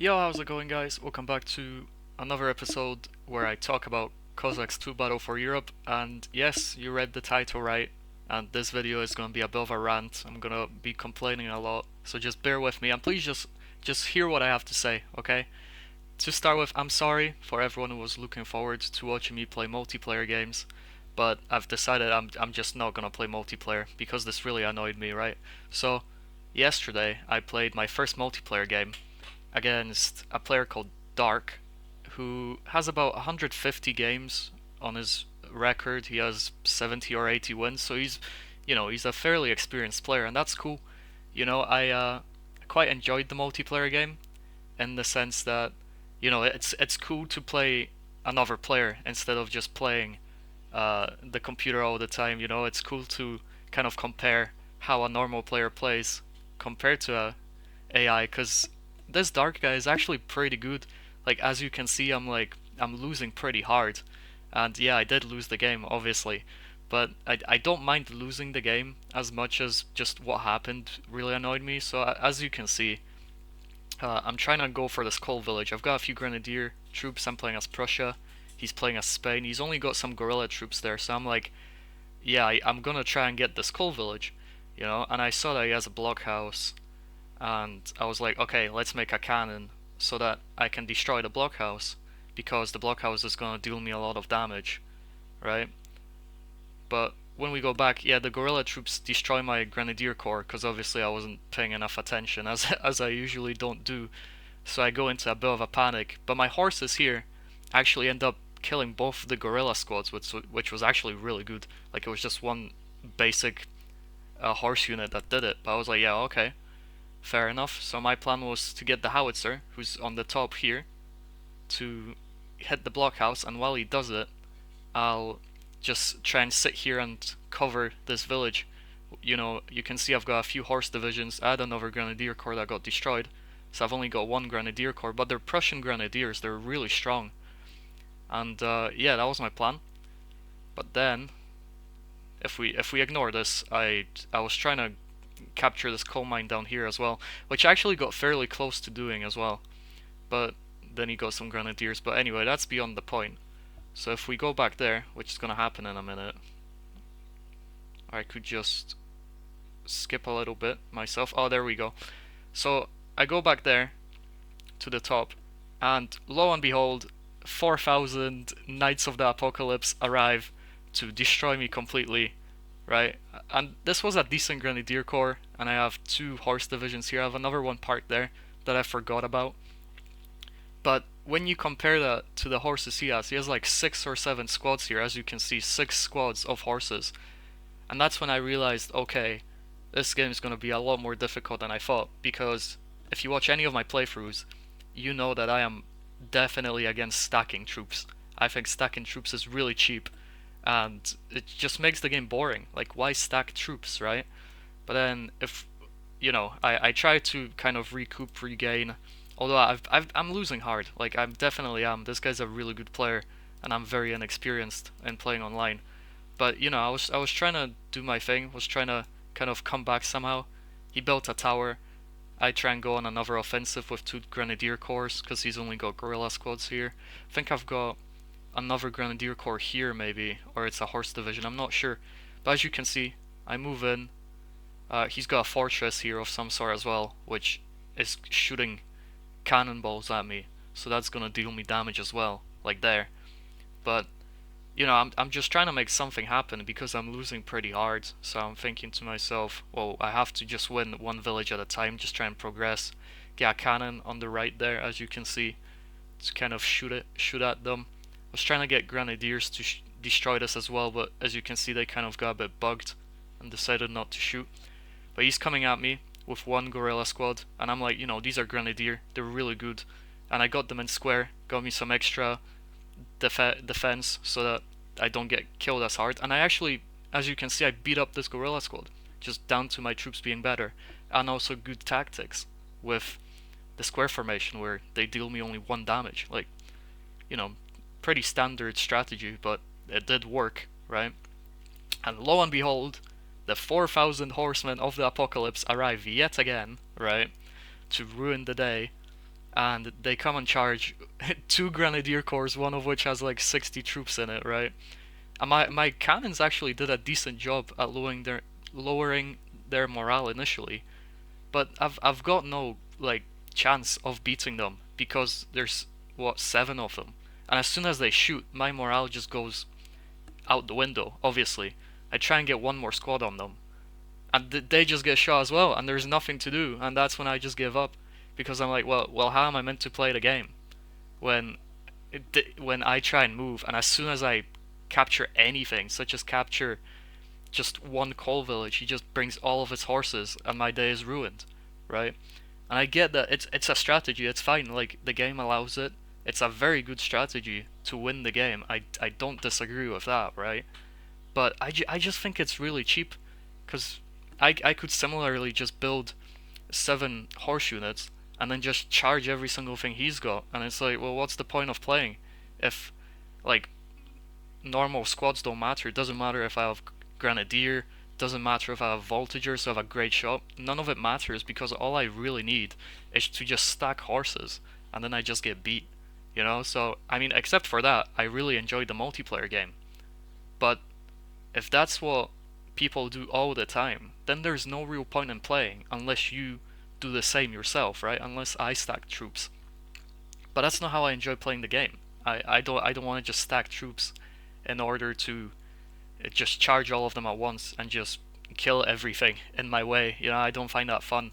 Yo, how's it going, guys? Welcome back to another episode where I talk about Cossacks 2 Battle for Europe. And yes, you read the title right. And this video is gonna be a bit of a rant. I'm gonna be complaining a lot, so just bear with me and please just hear what I have to say, okay? To start with, I'm sorry for everyone who was looking forward to watching me play multiplayer games, but I've decided I'm just not gonna play multiplayer because this really annoyed me, right? So, yesterday I played my first multiplayer game against a player called Dark, who has about 150 games on his record. He has 70 or 80 wins, so he's a fairly experienced player, and that's cool. I quite enjoyed the multiplayer game in the sense that, it's cool to play another player instead of just playing the computer all the time. It's cool to kind of compare how a normal player plays compared to a AI, because this dark guy is actually pretty good. Like, as you can see, I'm losing pretty hard, and yeah, I did lose the game obviously, but I don't mind losing the game as much as just what happened really annoyed me. So as you can see, I'm trying to go for this coal village. I've got a few grenadier troops. I'm playing as Prussia. He's playing as Spain. He's only got some guerrilla troops there, so I'm like, yeah, I'm gonna try and get this coal village, And I saw that he has a blockhouse, and I was like, okay, let's make a cannon so that I can destroy the blockhouse, because the blockhouse is gonna deal me a lot of damage, right? But when we go back, yeah, the guerrilla troops destroy my grenadier corps, because obviously I wasn't paying enough attention, as I usually don't do. So I go into a bit of a panic. But my horses here actually end up killing both the guerrilla squads, which was actually really good. Like, it was just one basic horse unit that did it. But I was like, yeah, okay, fair enough. So my plan was to get the howitzer, who's on the top here, to hit the blockhouse, and while he does it, I'll just try and sit here and cover this village. You can see I've got a few horse divisions. I had another grenadier corps that got destroyed, so I've only got one grenadier corps, but they're Prussian grenadiers. They're really strong, and yeah, that was my plan. But then, if we ignore this, I was trying to capture this coal mine down here as well, which I actually got fairly close to doing as well. But then he got some grenadiers. But anyway, that's beyond the point. So if we go back there, which is gonna happen in a minute, I could just skip a little bit myself. Oh, there we go. So I go back there to the top, and lo and behold, 4,000 Knights of the Apocalypse arrive to destroy me completely, right? And this was a decent Grenadier Corps, and I have two horse divisions here. I have another one parked there that I forgot about. But when you compare that to the horses he has like 6 or 7 squads here, as you can see, 6 squads of horses. And that's when I realized, okay, this game is going to be a lot more difficult than I thought, because if you watch any of my playthroughs, you know that I am definitely against stacking troops. I think stacking troops is really cheap, and it just makes the game boring. Like, why stack troops, right? But then, if I try to kind of regain. Although I'm losing hard. Like, I definitely am. This guy's a really good player, and I'm very inexperienced in playing online. But I was trying to do my thing. Was trying to kind of come back somehow. He built a tower. I try and go on another offensive with 2 grenadier corps, because he's only got guerrilla squads here. I think I've got another grenadier corps here maybe, or it's a horse division. I'm not sure. But as you can see, I move in. He's got a fortress here of some sort as well, which is shooting cannonballs at me. So that's gonna deal me damage as well, like there. But I'm just trying to make something happen because I'm losing pretty hard. So I'm thinking to myself, well, I have to just win one village at a time, just try and progress. Get a cannon on the right there, as you can see, to kind of shoot at them. I was trying to get grenadiers to destroy this as well, but as you can see, they kind of got a bit bugged and decided not to shoot. But he's coming at me with one guerrilla squad, and I'm like, these are grenadier, they're really good. And I got them in square, got me some extra defense so that I don't get killed as hard. And I actually, as you can see, I beat up this guerrilla squad, just down to my troops being better. And also good tactics with the square formation where they deal me only 1 damage. Like, you know, pretty standard strategy, but it did work, right? And lo and behold, the 4,000 horsemen of the apocalypse arrive yet again, right, to ruin the day. and they come and charge two Grenadier Corps, one of which has like 60 troops in it, right? And my cannons actually did a decent job at lowering their morale initially, but I've got no like chance of beating them because there's what, seven of them, and as soon as they shoot, my morale just goes out the window. Obviously, I try and get one more squad on them, and they just get shot as well, and there's nothing to do, and that's when I just give up because I'm like, well, how am I meant to play the game when when I try and move, and as soon as I capture anything, such as capture just one coal village, he just brings all of his horses, and my day is ruined, right? And I get that it's a strategy. It's fine. Like the game allows it. It's a very good strategy to win the game. I don't disagree with that, right? But I just think it's really cheap, because I could similarly just build seven horse units and then just charge every single thing he's got, and it's like, well, what's the point of playing if like normal squads don't matter? It doesn't matter if I have Grenadier, doesn't matter if I have Voltigers, so I have a great shot. None of it matters because all I really need is to just stack horses, and then I just get beat, you know? So, I mean, except for that, I really enjoyed the multiplayer game. But if that's what people do all the time, then there's no real point in playing unless you do the same yourself, right? Unless I stack troops. But that's not how I enjoy playing the game. I don't want to just stack troops in order to just charge all of them at once and just kill everything in my way. You know, I don't find that fun.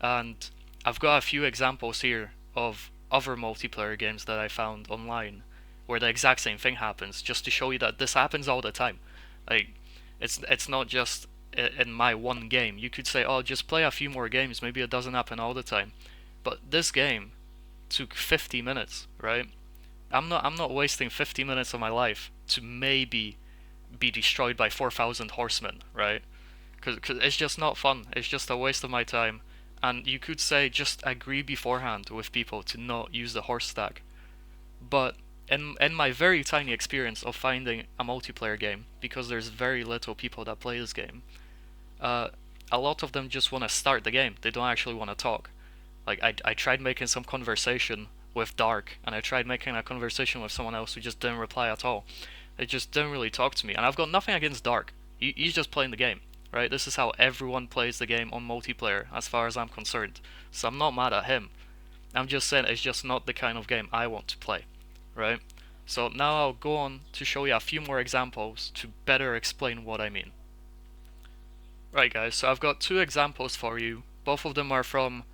And I've got a few examples here of other multiplayer games that I found online where the exact same thing happens, just to show you that this happens all the time. Like, it's not just in my one game. You could say, oh, just play a few more games, maybe it doesn't happen all the time. But this game took 50 minutes, right? I'm not wasting 50 minutes of my life to maybe be destroyed by 4,000 horsemen, right? Because it's just not fun. It's just a waste of my time. And you could say just agree beforehand with people to not use the horse stack. But in my very tiny experience of finding a multiplayer game, because there's very little people that play this game, uh, a lot of them just want to start the game. They don't actually want to talk. Like I tried making some conversation with Dark, and I tried making a conversation with someone else who just didn't reply at all. They just didn't really talk to me, and I've got nothing against Dark. He's just playing the game, right? This is how everyone plays the game on multiplayer, as far as I'm concerned. So I'm not mad at him. I'm just saying it's just not the kind of game I want to play, right? So now I'll go on to show you a few more examples to better explain what I mean. Right guys, so I've got two examples for you. Both of them are from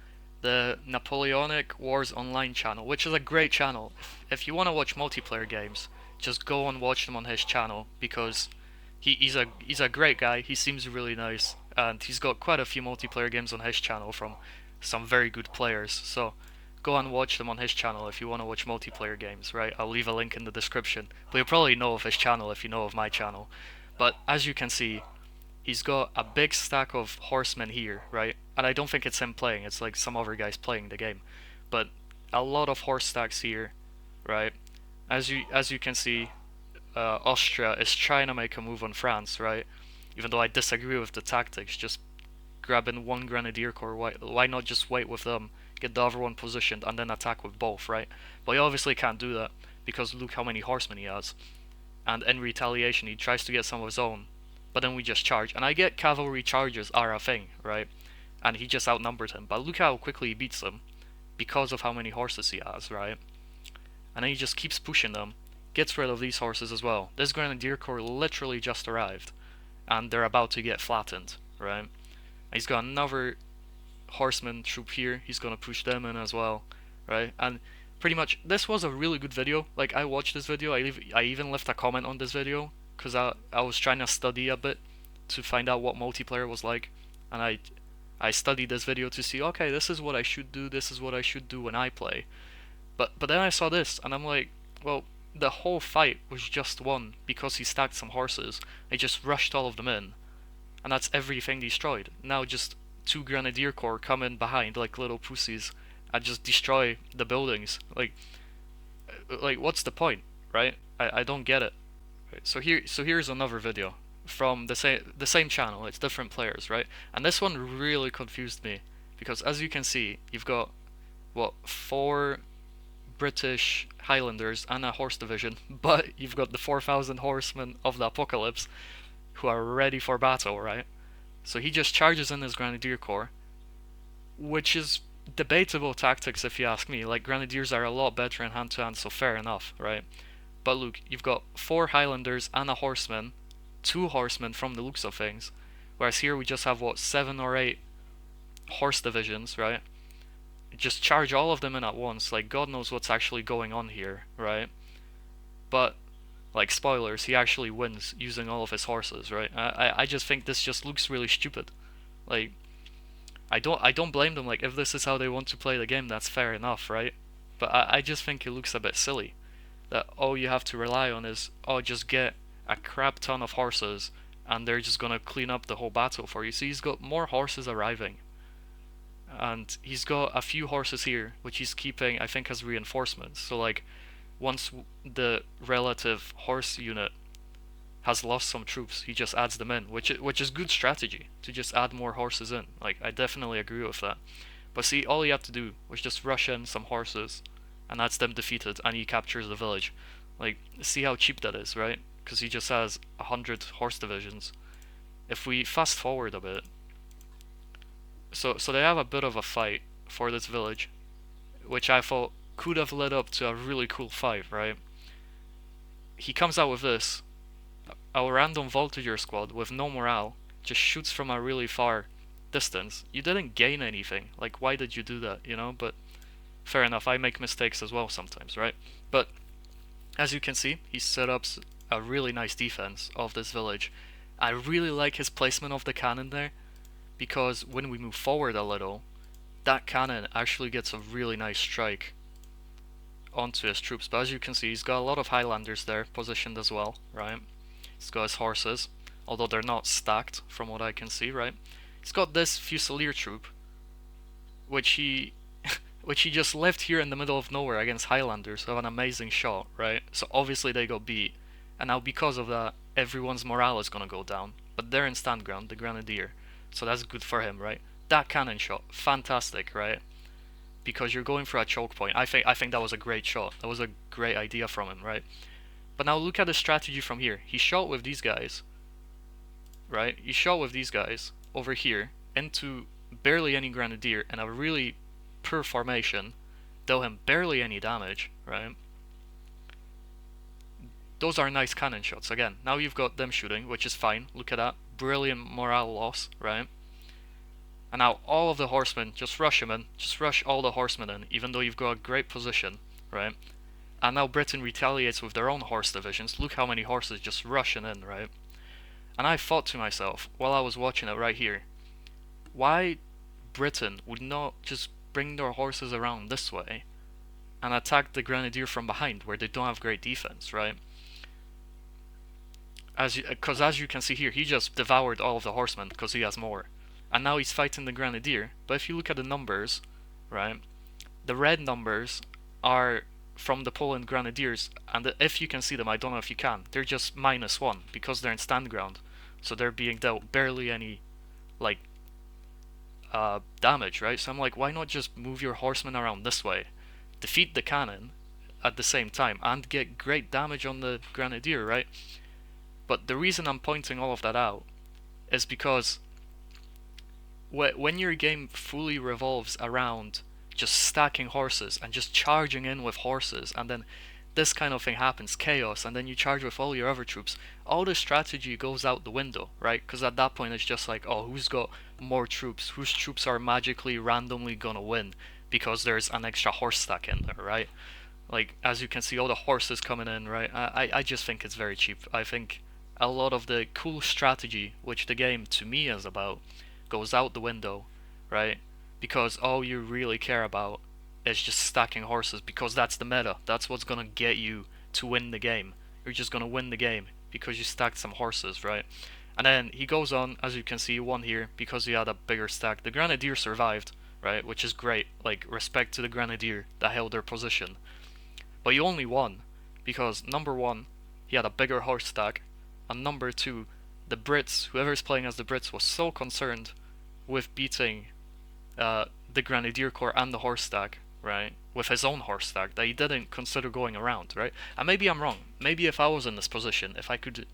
the Napoleonic Wars Online channel, which is a great channel. If you want to watch multiplayer games, just go and watch them on his channel, because he's a great guy. He seems really nice, and he's got quite a few multiplayer games on his channel from some very good players. So go and watch them on his channel if you want to watch multiplayer games, right? I'll leave a link in the description. But you'll probably know of his channel if you know of my channel. But as you can see, he's got a big stack of horsemen here, right? And I don't think it's him playing, it's like some other guys playing the game. But a lot of horse stacks here, right? As you can see, Austria is trying to make a move on France, right? Even though I disagree with the tactics, just grabbing one Grenadier Corps, why not just wait with them, get the other one positioned, and then attack with both, right? But he obviously can't do that, because look how many horsemen he has. And in retaliation, he tries to get some of his own, but then we just charge. And I get cavalry charges are a thing, right? And he just outnumbered him, but look how quickly he beats them, because of how many horses he has, right? And then he just keeps pushing them, gets rid of these horses as well. This Grenadier Corps literally just arrived, and they're about to get flattened, right? And he's got another horseman troop here, he's gonna push them in as well, right? And pretty much, this was a really good video. Like, I watched this video, I even left a comment on this video, because I was trying to study a bit to find out what multiplayer was like, and I studied this video to see, okay, this is what I should do, this is what I should do when I play. But then I saw this, and I'm like, well, the whole fight was just won because he stacked some horses. He just rushed all of them in, and that's everything destroyed. Now just two Grenadier Corps come in behind like little pussies and just destroy the buildings. Like what's the point, right? I don't get it. Right, so here's another video from the same channel. It's different players, right? And this one really confused me, because as you can see, you've got what, 4 British Highlanders and a horse division, but you've got the 4,000 horsemen of the apocalypse who are ready for battle, right? So he just charges in his Grenadier Corps, which is debatable tactics if you ask me. Like, Grenadiers are a lot better in hand to hand, so fair enough, right? But look, you've got 4 Highlanders and a horseman, 2 horsemen from the looks of things, whereas here we just have, what, 7 or 8 horse divisions, right? Just charge all of them in at once, like, God knows what's actually going on here, right? But, like, spoilers, he actually wins using all of his horses, right? I just think this just looks really stupid. Like, I don't blame them. Like, if this is how they want to play the game, that's fair enough, right? But I just think it looks a bit silly that all you have to rely on is, oh, just get a crap ton of horses and they're just gonna clean up the whole battle for you. So he's got more horses arriving, and he's got a few horses here which he's keeping, I think, as reinforcements. So like, once the relative horse unit has lost some troops, he just adds them in, which is good strategy to just add more horses in. Like, I definitely agree with that. But see, all he had to do was just rush in some horses, and that's them defeated, and he captures the village. Like, see how cheap that is, right? Because he just has 100 horse divisions. If we fast forward a bit, so they have a bit of a fight for this village, which I thought could have led up to a really cool fight, right? He comes out with this, a random Voltigeur squad with no morale, just shoots from a really far distance. You didn't gain anything. Like, why did you do that, you know? But fair enough, I make mistakes as well sometimes, right? But as you can see, he set up a really nice defense of this village. I really like his placement of the cannon there, because when we move forward a little, that cannon actually gets a really nice strike onto his troops. But as you can see, he's got a lot of Highlanders there positioned as well, right? He's got his horses, although they're not stacked from what I can see, right? He's got this Fusilier troop, which he which he just left here in the middle of nowhere against Highlanders who have an amazing shot, right? So obviously they got beat, and now because of that, everyone's morale is gonna go down. But they're in stand ground, the Grenadier, so that's good for him, right? That cannon shot, fantastic, right? Because you're going for a choke point. I think that was a great shot. That was a great idea from him, right? But now look at the strategy from here. He shot with these guys, right? He shot with these guys over here into barely any Grenadier and a really poor formation, dealt him barely any damage, right? Those are nice cannon shots. Again, now you've got them shooting, which is fine. Look at that. Brilliant morale loss, right? And now all of the horsemen, just rush him in. Just rush all the horsemen in, even though you've got a great position, right? And now Britain retaliates with their own horse divisions. Look how many horses just rushing in, right? And I thought to myself, while I was watching it right here, why Britain would not just bring their horses around this way and attack the Grenadier from behind, where they don't have great defense, right? Because as you can see here, he just devoured all of the horsemen because he has more. And now he's fighting the Grenadier. But if you look at the numbers, right, the red numbers are from the Poland Grenadiers, and if you can see them, I don't know if you can, they're just -1 because they're in stand ground. So they're being dealt barely any, like, damage, right? So I'm like, why not just move your horsemen around this way, defeat the cannon at the same time, and get great damage on the Grenadier, right? But the reason I'm pointing all of that out is because when your game fully revolves around just stacking horses and just charging in with horses, and then this kind of thing happens, chaos, and then you charge with all your other troops, all the strategy goes out the window, right? Because at that point it's just like, oh, who's got more troops? Whose troops are magically randomly gonna win because there's an extra horse stack in there, right? Like, as you can see, all the horses coming in, right? I just think it's very cheap. I think a lot of the cool strategy, which the game to me is about, goes out the window, right? Because all you really care about is just stacking horses, because that's the meta. That's what's gonna get you to win the game. You're just gonna win the game because you stacked some horses, right? And then he goes on, as you can see, he won here because he had a bigger stack. The Grenadier survived, right? Which is great. Like, respect to the Grenadier that held their position. But he only won because, number one, he had a bigger horse stack, and number two, the Brits, whoever's playing as the Brits, was so concerned with beating the Grenadier Corps and the horse stack, right? With his own horse stack that he didn't consider going around, right? And maybe I'm wrong. Maybe if I was in this position, if I could,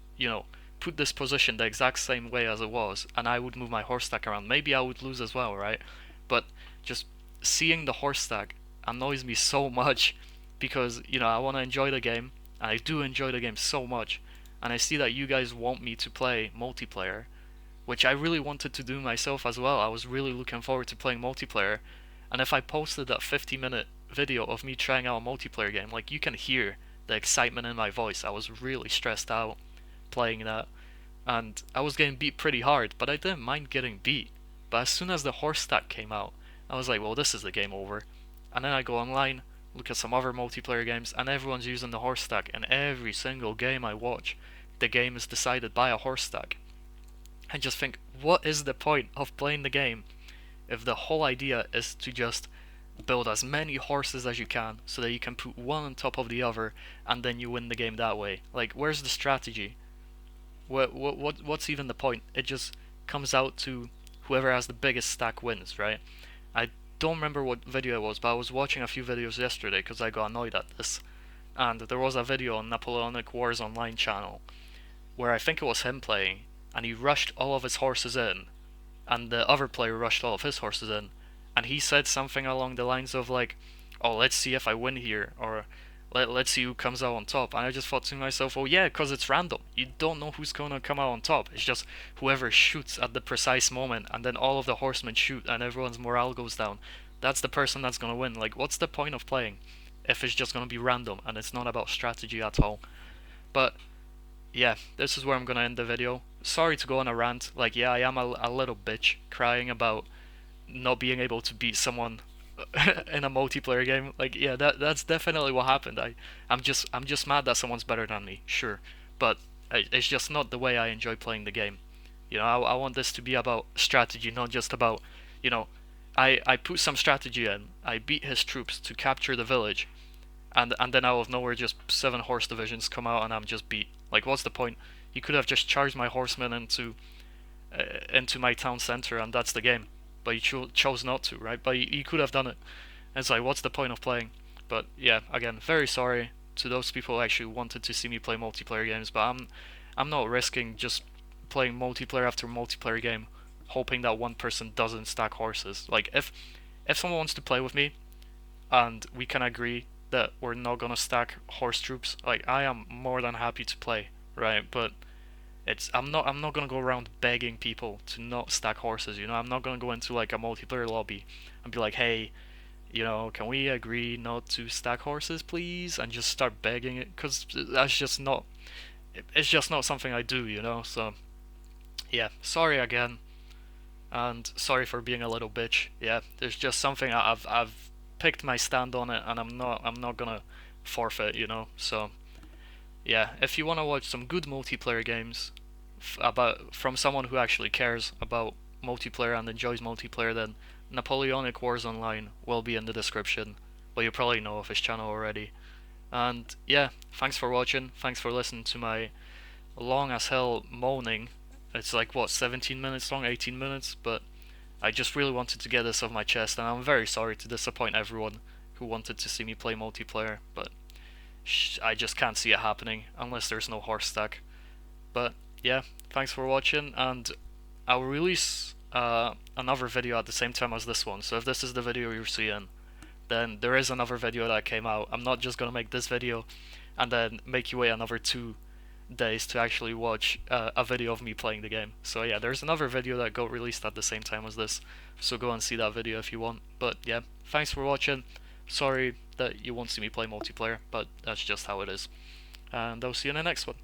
put this position the exact same way as it was, and I would move my horse stack around, maybe I would lose as well, right? But just seeing the horse stack annoys me so much because, I want to enjoy the game, and I do enjoy the game so much, and I see that you guys want me to play multiplayer, which I really wanted to do myself as well. I was really looking forward to playing multiplayer, and if I posted that 50-minute video of me trying out a multiplayer game, like, you can hear the excitement in my voice. I was really stressed out playing that, and I was getting beat pretty hard, but I didn't mind getting beat. But as soon as the horse stack came out, I was like, well, this is the game over. And then I go online, look at some other multiplayer games, and everyone's using the horse stack, and every single game I watch, the game is decided by a horse stack. I just think, what is the point of playing the game if the whole idea is to just build as many horses as you can so that you can put one on top of the other and then you win the game that way? Like, where's the strategy? What's even the point? It just comes out to whoever has the biggest stack wins, right? I don't remember what video it was, but I was watching a few videos yesterday because I got annoyed at this, and there was a video on Napoleonic Wars Online channel where I think it was him playing, and he rushed all of his horses in, and the other player rushed all of his horses in, and he said something along the lines of like, oh, let's see if I win here, or let's see who comes out on top. And I just thought to myself, oh yeah, because it's random. You don't know who's going to come out on top. It's just whoever shoots at the precise moment, and then all of the horsemen shoot and everyone's morale goes down. That's the person that's going to win. Like, what's the point of playing if it's just going to be random and it's not about strategy at all? But yeah, this is where I'm going to end the video. Sorry to go on a rant. Like, yeah, I am a little bitch crying about not being able to beat someone in a multiplayer game. Like, yeah, that's definitely what happened. I'm just mad that someone's better than me, sure, but it's just not the way I enjoy playing the game. I want this to be about strategy, not just about, I put some strategy in. I beat his troops to capture the village, and then out of nowhere, just 7 horse divisions come out and I'm just beat. Like, what's the point? You could have just charged my horsemen into my town center, and that's the game. But you chose not to, right? But you could have done it. And it's like, what's the point of playing? But yeah, again, very sorry to those people who actually wanted to see me play multiplayer games, but I'm not risking just playing multiplayer after multiplayer game, hoping that one person doesn't stack horses. Like, if someone wants to play with me, and we can agree that we're not gonna stack horse troops, like, I am more than happy to play, right? But I'm not gonna go around begging people to not stack horses. I'm not gonna go into like a multiplayer lobby and be like, hey, can we agree not to stack horses, please? And just start begging it, because that's just not. It's just not something I do, So yeah, sorry again, and sorry for being a little bitch. Yeah, there's just something I've picked my stand on it, and I'm not gonna forfeit, So yeah, if you want to watch some good multiplayer games from someone who actually cares about multiplayer and enjoys multiplayer, then Napoleonic Wars Online will be in the description. But you probably know of his channel already. And yeah, thanks for watching. Thanks for listening to my long as hell moaning. It's like, what, 17 minutes long, 18 minutes? But I just really wanted to get this off my chest, and I'm very sorry to disappoint everyone who wanted to see me play multiplayer, but I just can't see it happening unless there's no horse stack. But yeah, thanks for watching, and I'll release another video at the same time as this one. So if this is the video you're seeing, then there is another video that came out. I'm not just gonna make this video and then make you wait another 2 days to actually watch a video of me playing the game. So yeah, there's another video that got released at the same time as this, so go and see that video if you want. But yeah, thanks for watching. Sorry that you won't see me play multiplayer, but that's just how it is. And I'll see you in the next one.